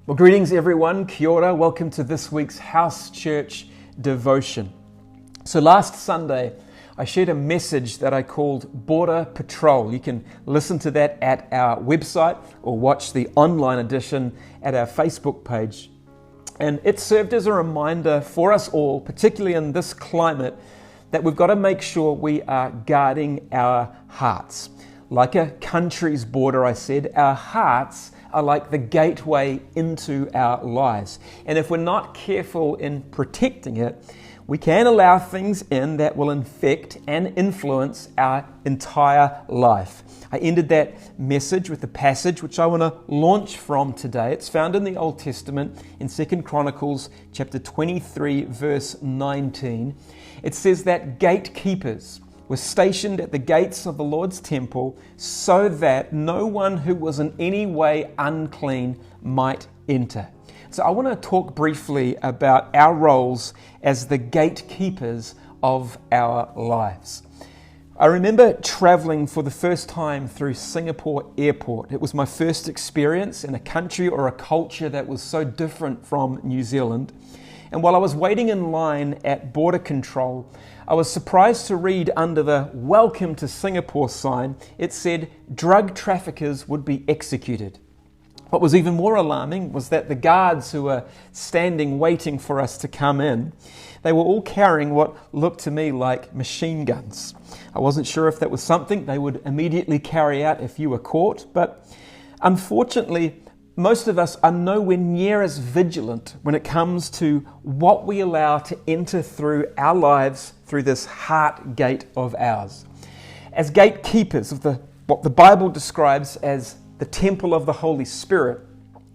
Well, greetings everyone, kia ora, welcome to this week's House Church devotion. So last Sunday, I shared a message that I called Border Patrol. You can listen to that at our website or watch the online edition at our Facebook page. And it served as a reminder for us all, particularly in this climate, that we've got to make sure we are guarding our hearts. Like a country's border, I said, our hearts are like the gateway into our lives. And if we're not careful in protecting it, we can allow things in that will infect and influence our entire life. I ended that message with a passage which I want to launch from today. It's found in the Old Testament in 2 Chronicles chapter 23, verse 19. It says that gatekeepers were stationed at the gates of the Lord's temple so that no one who was in any way unclean might enter. So I want to talk briefly about our roles as the gatekeepers of our lives. I remember traveling for the first time through Singapore airport. It was my first experience in a country or a culture that was so different from New Zealand. And while I was waiting in line at border control, I was surprised to read under the Welcome to Singapore sign, it said drug traffickers would be executed. What was even more alarming was that the guards who were standing waiting for us to come in, they were all carrying what looked to me like machine guns. I wasn't sure if that was something they would immediately carry out if you were caught, but unfortunately, most of us are nowhere near as vigilant when it comes to what we allow to enter through our lives through this heart gate of ours. As gatekeepers of what the Bible describes as the temple of the Holy Spirit,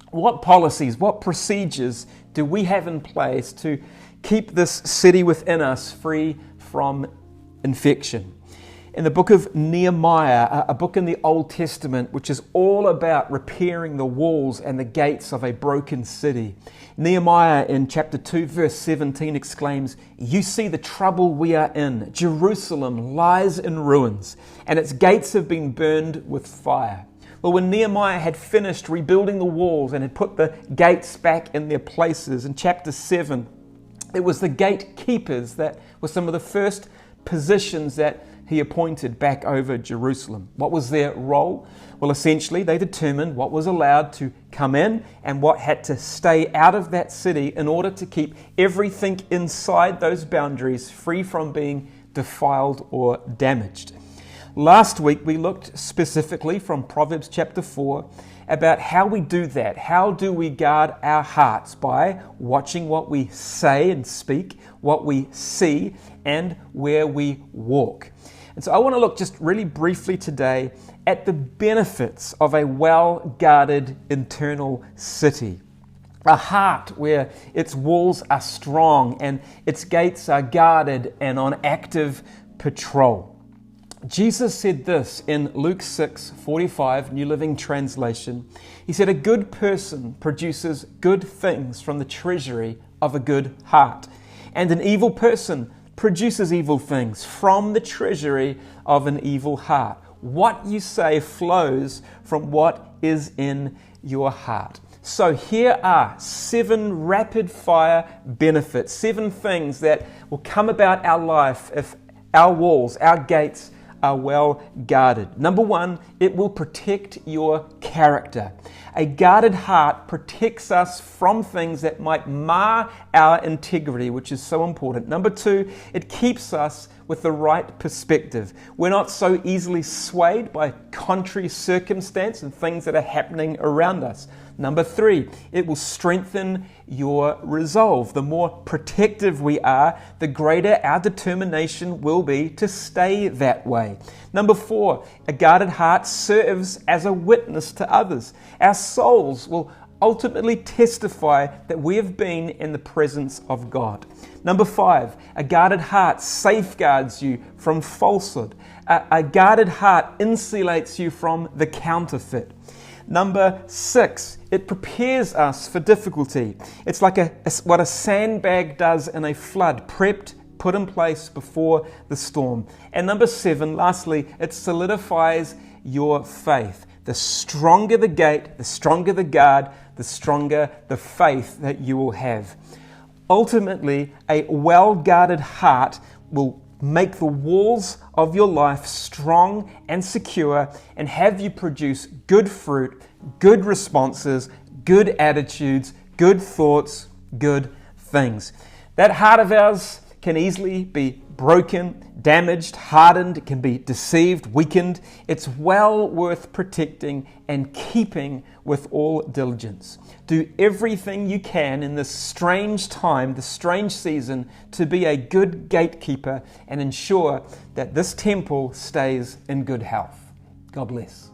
what policies, what procedures do we have in place to keep this city within us free from infection? In the book of Nehemiah, a book in the Old Testament, which is all about repairing the walls and the gates of a broken city, Nehemiah in chapter 2, verse 17 exclaims, "You see the trouble we are in. Jerusalem lies in ruins, and its gates have been burned with fire." Well, when Nehemiah had finished rebuilding the walls and had put the gates back in their places, in chapter 7, it was the gatekeepers that were some of the first positions that he appointed back over Jerusalem. What was their role? Well, essentially, they determined what was allowed to come in and what had to stay out of that city in order to keep everything inside those boundaries free from being defiled or damaged. Last week, we looked specifically from Proverbs chapter 4 about how we do that. How do we guard our hearts? By watching what we say and speak, what we see, and where we walk. And so I want to look just really briefly today at the benefits of a well-guarded internal city. A heart where its walls are strong and its gates are guarded and on active patrol. Jesus said this in Luke 6:45, New Living Translation. He said, "A good person produces good things from the treasury of a good heart, and an evil person produces evil things from the treasury of an evil heart." What you say flows from what is in your heart. So here are 7 rapid fire benefits, 7 things that will come about our life if our walls, our gates are well guarded. Number 1, it will protect your character. A guarded heart protects us from things that might mar our integrity, which is so important. Number 2, it keeps us with the right perspective. We're not so easily swayed by contrary circumstance and things that are happening around us. Number 3, it will strengthen your resolve. The more protective we are, the greater our determination will be to stay that way. Number 4, a guarded heart serves as a witness to others. Our souls will ultimately testify that we have been in the presence of God. Number 5, a guarded heart safeguards you from falsehood. A guarded heart insulates you from the counterfeit. Number 6, it prepares us for difficulty. It's like what a sandbag does in a flood, prepped, put in place before the storm. And number 7, lastly, it solidifies your faith. the stronger the gate, the stronger the guard, the stronger the faith that you will have. Ultimately, a well-guarded heart will make the walls of your life strong and secure and have you produce good fruit, good responses, good attitudes, good thoughts, good things. That heart of ours can easily be broken, damaged, hardened, it can be deceived, weakened. It's well worth protecting and keeping with all diligence. Do everything you can in this strange time, this strange season, to be a good gatekeeper and ensure that this temple stays in good health. God bless.